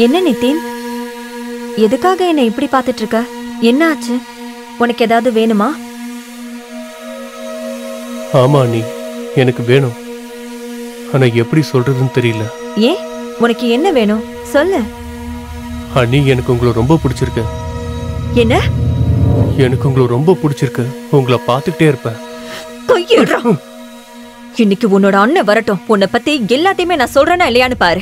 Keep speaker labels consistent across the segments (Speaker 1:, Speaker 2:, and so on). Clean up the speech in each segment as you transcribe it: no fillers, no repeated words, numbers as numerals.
Speaker 1: என்ன நிதின், எதுக்காக என்ன இப்படி பார்த்துட்டு இருக்க? என்ன ஆச்சு? உனக்கு ஏதாவது வேணுமா?
Speaker 2: ஆமா அண்ணி, எனக்கு வேணும். ஆனா எப்படி சொல்றதுன்னு தெரியல.
Speaker 1: ஏன், உனக்கு என்ன வேணும் சொல்லு.
Speaker 2: அண்ணி, எனக்கு உங்களை ரொம்ப பிடிச்சிருக்கு.
Speaker 1: என்ன?
Speaker 2: எனக்கு உங்களை ரொம்ப பிடிச்சிருக்கு. உங்களை பார்த்துக்கிட்டே இருப்பேன்.
Speaker 1: இன்னைக்கு உன்னோட அண்ணன் வரட்டும், உன்னை பத்தி எல்லாத்தையுமே நான் சொல்றேன்னா இல்லையான்னு பாரு.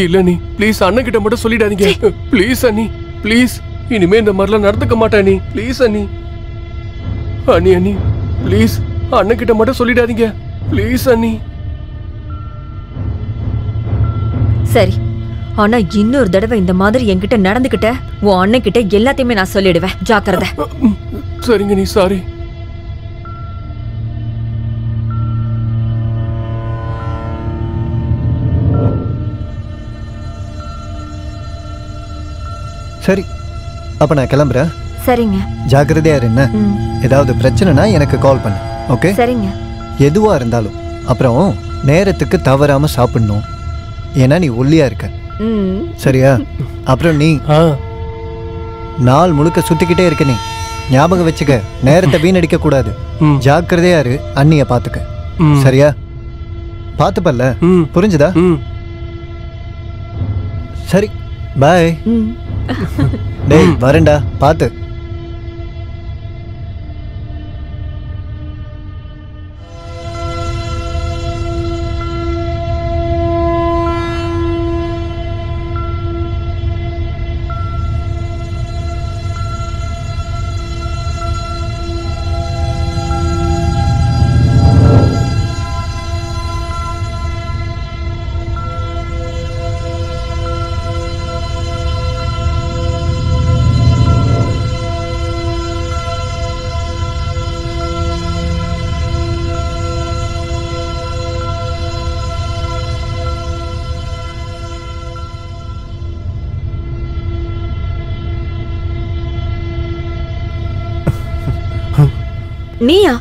Speaker 2: இல்ல நீ ப்ளீஸ் அண்ணன் கிட்ட மட்டும் சொல்லிடாதீங்க. ப்ளீஸ் அண்ணி, ப்ளீஸ். இனிமே இந்த மாதிரிலாம் நடந்துக்க மாட்டேன் அண்ணி. ப்ளீஸ் அண்ணி. அண்ணி அண்ணி ப்ளீஸ் அண்ணன் கிட்ட மட்டும் சொல்லிடாதீங்க. ப்ளீஸ் அண்ணி.
Speaker 1: சரி, ஆனா இன்னொரு தடவை இந்த மாதிரி என்கிட்ட நடந்துகிட்ட உன் அண்ணன் கிட்ட எல்லாத்தையுமே நான் சொல்லிடுவேன். ஜாக்கிரதை.
Speaker 2: சரிங்க நீ. சாரி.
Speaker 3: சரி, அப்ப நான் கிளம்புறேன்.
Speaker 1: சரிங்க.
Speaker 3: ஜாக்கிரதையா இருங்க. ஏதாவது பிரச்சனைனா எனக்கு கால் பண்ணு. ஓகே?
Speaker 1: சரிங்க.
Speaker 3: எதுவா இருந்தாலும் அப்புறம் நேரத்துக்கு தவறாம சாப்பிடணும். ஏன்னா நீ ஒல்லியா இருக்க. சரியா? அப்புறம் நீ நாள் முழுக்க சுத்திக்கிட்டே இருக்க. நீ ஞாபகம் வச்சுக்க, நேரத்தை வீணடிக்க கூடாது. ஜாக்கிரதையா இரு. அண்ணிய பாத்துக்க. சரியா? பாத்துப்பல்ல? புரிஞ்சுதா? சரி, பாய். டேய் வரேன்டா, பாத்து.
Speaker 1: நீயா?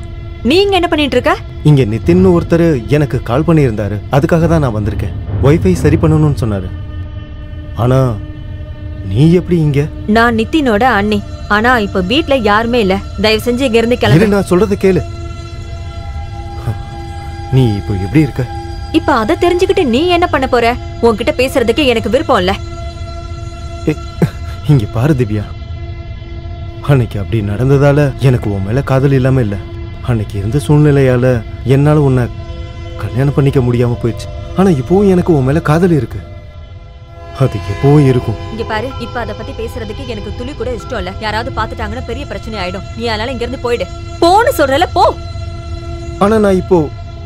Speaker 1: நீங்க என்ன பண்ணிட்டு இருக்க?
Speaker 4: இங்க நிதின் ஒருத்தர் எனக்கு கால் பண்ணியிருந்தாரு. அதுக்காக தான் நான் வந்திருக்கேன். வைஃபை சரி பண்ணணும்னு சொன்னாரு. ஆனா நீ எப்படி இங்க?
Speaker 1: நான் நிதினோட அண்ணி. ஆனா இப்ப வீட்ல யாருமே இல்ல. தயவு செஞ்சு இங்க இருந்து கிளம்பு.
Speaker 4: நான் சொல்றத கேளு. நீ இப்போ எப்படி இருக்க?
Speaker 1: இப்ப அத தெரிஞ்சுக்கிட்டு நீ என்ன பண்ண போற? உன்கிட்ட பேசுறதுக்கு எனக்கு விருப்பம் இல்ல.
Speaker 4: இங்க பாரு திவ்யா, அன்னைக்கு அப்படி நடந்ததால எனக்கு உன் மேல காதல் இல்லாம இல்ல. அன்னைக்கு இருந்த சூழ்நிலையால என்னால உன்னை கல்யாணம் பண்ணிக்க முடியாம போயிடுச்சு. ஆனா இப்பவும் எனக்கு உன் மேல காதல் இருக்கு. அது எப்பவும் இருக்கும்.
Speaker 1: இங்க பாரு, இப்ப அத பத்தி பேசுறதுக்கு எனக்கு துளி கூட இஷ்டம் இல்ல. யாராவது பாத்துட்டாங்கன்னா பெரிய பிரச்சனை ஆயிடும். நீ அதனால இங்க இருந்து போயிடு. போன்னு சொல்றல, போ.
Speaker 4: ஆனா நான் இப்போ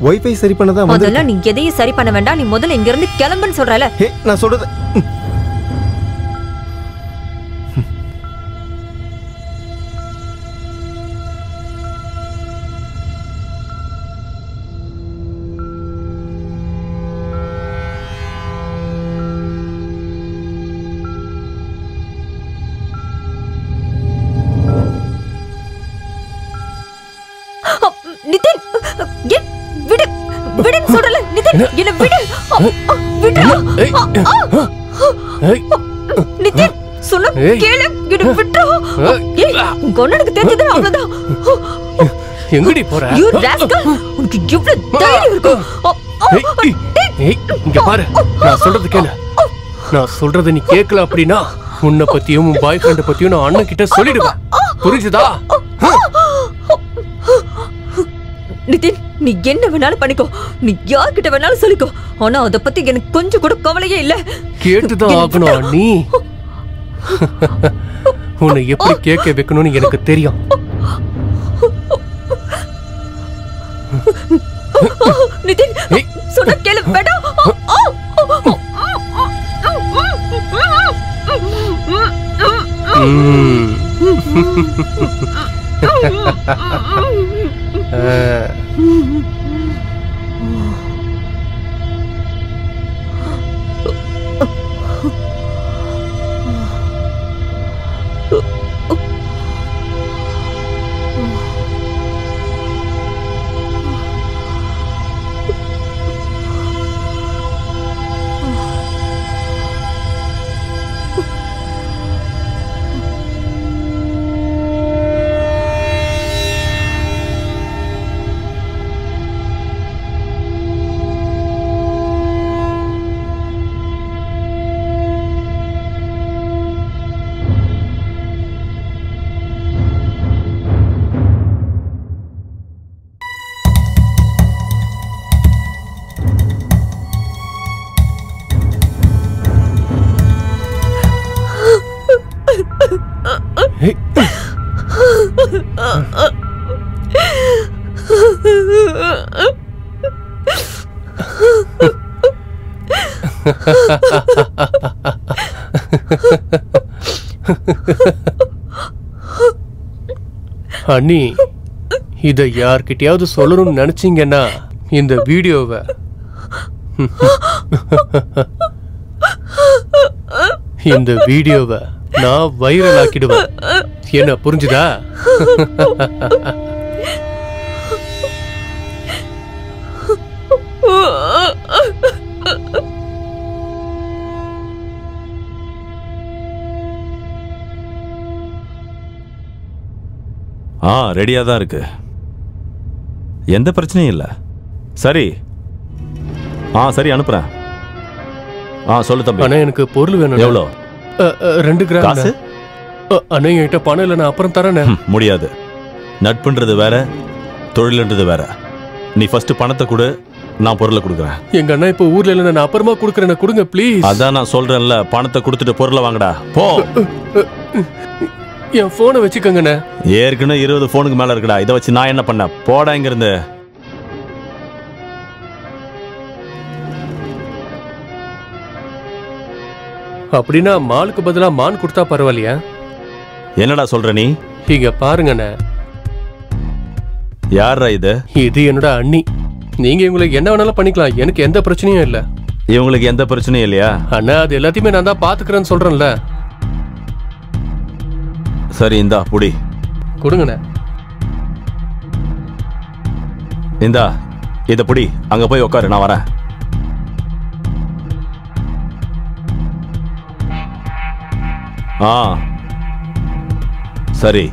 Speaker 4: வைஃபை சரி பண்ணதான் வந்து.
Speaker 1: அதெல்லாம் நீ எதையும் சரி பண்ண வேண்டாம். நீ முதல்ல இங்க இருந்து கிளம்புன்னு சொல்றல.
Speaker 4: நான் சொல்றது
Speaker 1: நிதின், விடு விடுன்னு சொல்றல. நிதின், என்ன விடு. நிதின், சொன்ன கேளு. என்ன விடு. உங்க அண்ணனுக்கு தெரிஞ்சது அவ்வளவுதான்.
Speaker 2: எங்கடி போற?
Speaker 1: யூ ராஸ்கல், உனக்கு எவ்வளவு தைரியம் இருக்கு?
Speaker 2: இங்க பாரு, நான் சொல்றது கேளு. நான் சொல்றத நீ கேட்கல அப்படின்னா உன்னை பத்தியும் உன் பாய் ஃப்ரெண்ட் பத்தியும் நான் அண்ணன் கிட்ட சொல்லிடுவேன். புரிஞ்சுதா?
Speaker 1: நிதின், நீ என்ன வேணாலும் பண்ணிக்கோ. நீ யார்கிட்ட வேணாலும் சொல்லிக்கோ. ஆனா அத பத்தி எனக்கு கொஞ்சம் கூட கவலையே இல்ல.
Speaker 2: கேட்டுதான் ஆகணும் நீ. உன்னை எப்படி கேட்க வைக்கணும்னு எனக்கு தெரியும்.
Speaker 1: நிதின், சொன்ன கேளு. வேண்டாம்.
Speaker 2: அண்ணி, இத யார்கிட்டயாவது சொல்லணும்னு நினைச்சீங்கன்னா இந்த வீடியோவை நான் வைரல் ஆக்கிடுவேன். என்ன புரிஞ்சுதா?
Speaker 5: ரெடியா தான் இருக்கு. எந்த பிரச்சனையும் இல்லை. சரி சரி அனுப்புறேன். சொல்லு தம்பி.
Speaker 2: அண்ணா, எனக்கு பொருள் வேணும்.
Speaker 5: எவ்வளோ?
Speaker 2: 2 கிராம்.
Speaker 5: காசு?
Speaker 2: அண்ணா, என்கிட்ட பணம் இல்லை, நான் அப்புறம் தரேன்.
Speaker 5: முடியாது. நட்புன்றது வேற, தொழில்ன்றது வேற. நீ ஃபர்ஸ்ட் பணத்தை கொடு, நான் பொருளை கொடுக்குறேன். எங்க அண்ணா இப்ப ஊர்ல இல்ல, நான் அப்புறமா கொடுக்குறேன். கொடுங்க ப்ளீஸ். அதான் நான் சொல்றேன்ல, பணத்தை கொடுத்துட்டு பொருளை வாங்கடா. போ. என் போனை வச்சுக்கோங்கண்ணே. ஏற்கனவே 20 போனுக்கு மேல இருக்குடா. இதை வச்சு நான் என்ன பண்ண? போடா இங்க இருந்து.
Speaker 2: அப்படின்னா மாலுக்கு பதிலா மான் கொடுத்தா பரவாயில்லையா?
Speaker 5: என்னடா சொல்ற நீ?
Speaker 2: இங்க பாருங்கண்ணே.
Speaker 5: யாரா இது?
Speaker 2: இது என்னோட அண்ணி. நீங்க இவங்களுக்கு என்ன வேணாலும் பண்ணிக்கலாம், எனக்கு எந்த பிரச்சனையும் இல்ல.
Speaker 5: இவங்களுக்கு எந்த பிரச்சனையும் இல்லையா?
Speaker 2: அண்ணா, அது எல்லாத்தையுமே நான் தான் பாத்துக்கிறேன்னு சொல்றேன்ல.
Speaker 5: சரி, இந்தா புடி.
Speaker 2: கொடுங்கண்ணே.
Speaker 5: இந்தா இத புடி. அங்க போய் உட்காரு, நான் வரேன். சரி.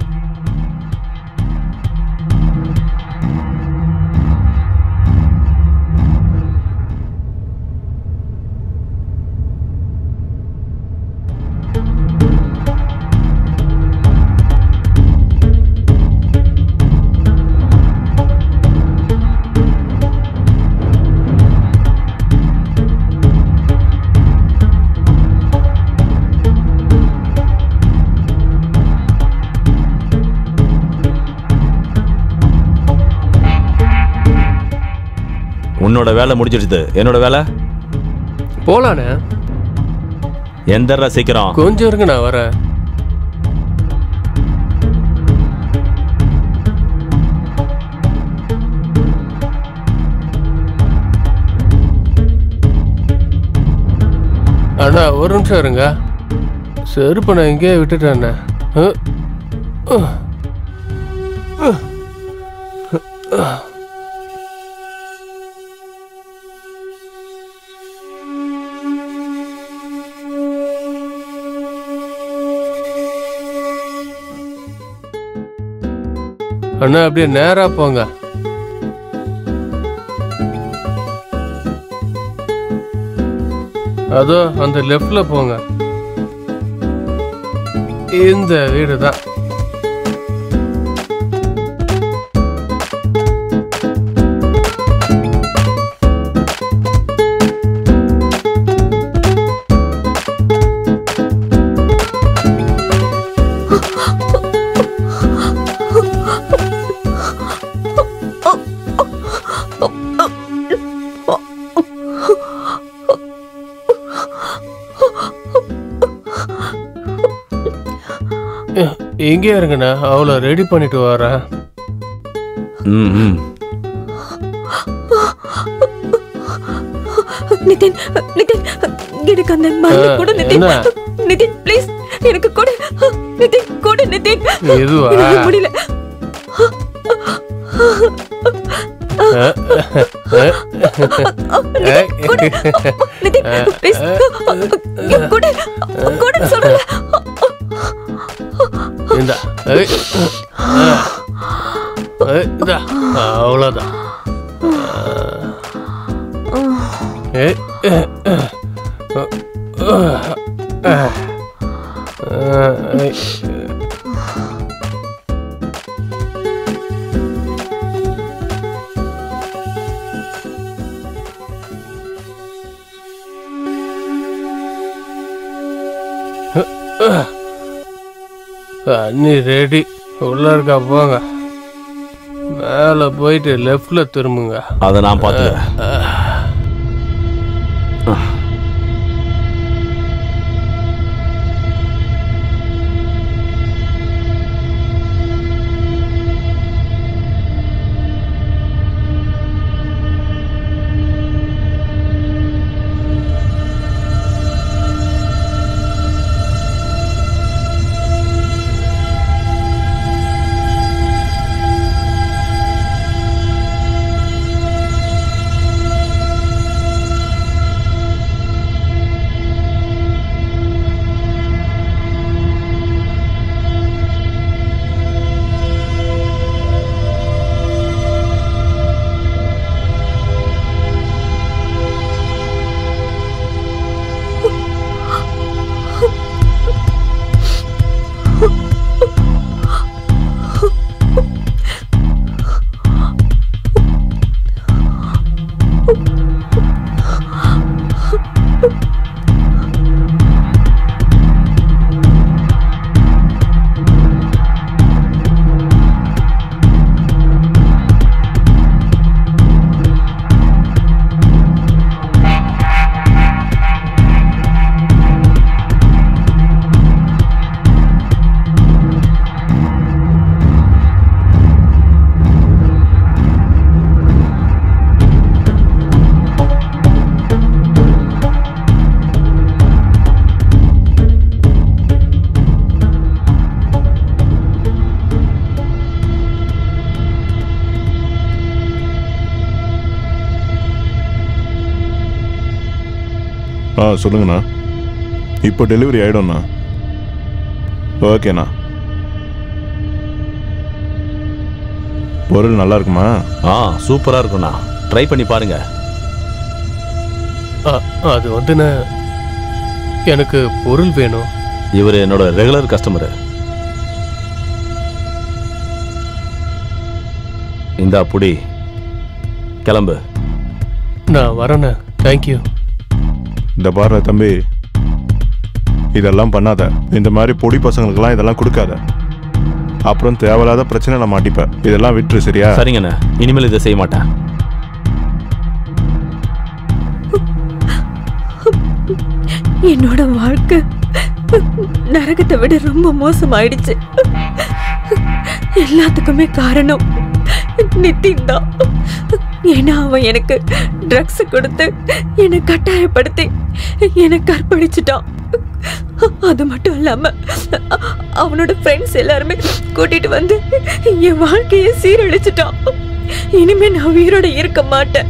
Speaker 5: உன்னோட வேலை முடிஞ்சிடுது. என்னோட வேலை
Speaker 2: போலானே.
Speaker 5: எந்தரா சீக்கிரம்.
Speaker 2: கொஞ்சம் இருங்க, நான் வரேன். அண்ணா, ஒரு நிமிஷம் இருங்க. செருப்பு நான் இங்கேயே விட்டுட்டேன். அண்ணா, அப்படியே நேரா போங்க. அதோ அந்த லெஃப்ட்ல போங்க. இந்த வீடு தான். எங்கே இருங்கண்ணா, அவளை ரெடி பண்ணிட்டு வரேன்.
Speaker 1: நிதின், நிதின், எனக்கு அந்த மருந்து கொடு நிதின். நிதின் ப்ளீஸ், எனக்கு கொடு. நிதின் கொடு நிதின்.
Speaker 2: எதுவா?
Speaker 1: முடியல. நிதின் ப்ளீஸ் கொடு. கொடு சொல்றேன்.
Speaker 2: இந்த அவ்வளோதான். அண்ணி ரெடி. உள்ள இருக்கா போங்க. மேலே போயிட்டு லெஃப்ட்ல திரும்புங்க.
Speaker 5: அதை நான் பார்த்துக்கிறேன்.
Speaker 6: சொல்லுங்கண்ணா. இப்போ டெலிவரி ஆகிடும்ண்ணா. ஓகேண்ணா. பொருள் நல்லா இருக்குமா?
Speaker 5: சூப்பராக இருக்குண்ணா. ட்ரை பண்ணி பாருங்க.
Speaker 2: அது வந்துண்ணே, எனக்கு பொருள் வேணும்.
Speaker 5: இவர் என்னோட ரெகுலர் கஸ்டமரு. இந்தா புடி, கிளம்பு.
Speaker 2: நான் வரேண்ணே. தேங்க்யூ.
Speaker 6: இந்த பாரு தம்பி, இதெல்லாம் பண்ணாத. இந்த மாதிரி பொடி பசங்களுக்கெல்லாம் இதெல்லாம் கொடுக்காத. அப்புறம் தேவையில்லாத பிரச்சனை மாட்டிப்பேன். இதெல்லாம் விட்டுரு, சரியா?
Speaker 5: சரிங்கண்ணா, இனிமேல் இதை செய்ய மாட்டேன்.
Speaker 1: என்னோட வாழ்க்கை நரகத்தை விட ரொம்ப மோசமாயிடுச்சு. எல்லாத்துக்குமே காரணம் நிதின் தான். ஏன்னா அவன் எனக்கு ட்ரக்ஸ் கொடுத்து என்னை கட்டாயப்படுத்தி என்னை கற்பழிச்சிட்டான். அது மட்டும் இல்லாம அவனோட ஃப்ரெண்ட்ஸ் எல்லாருமே கூட்டிட்டு வந்து என் வாழ்க்கையை சீரழிச்சிட்டான். இனிமே நான் உயிரோட இருக்க மாட்டேன்.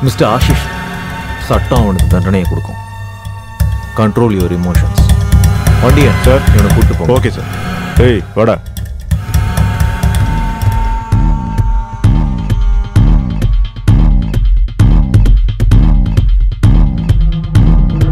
Speaker 7: மிஸ்டர் ஆஷிஷ், சட்டம் அவனுக்கு தண்டனையை கொடுக்கும். Control your emotions. வண்டியன் சார், இவனை கூப்பிட்டு போ.
Speaker 6: Okay sir. ஏய் வாடா.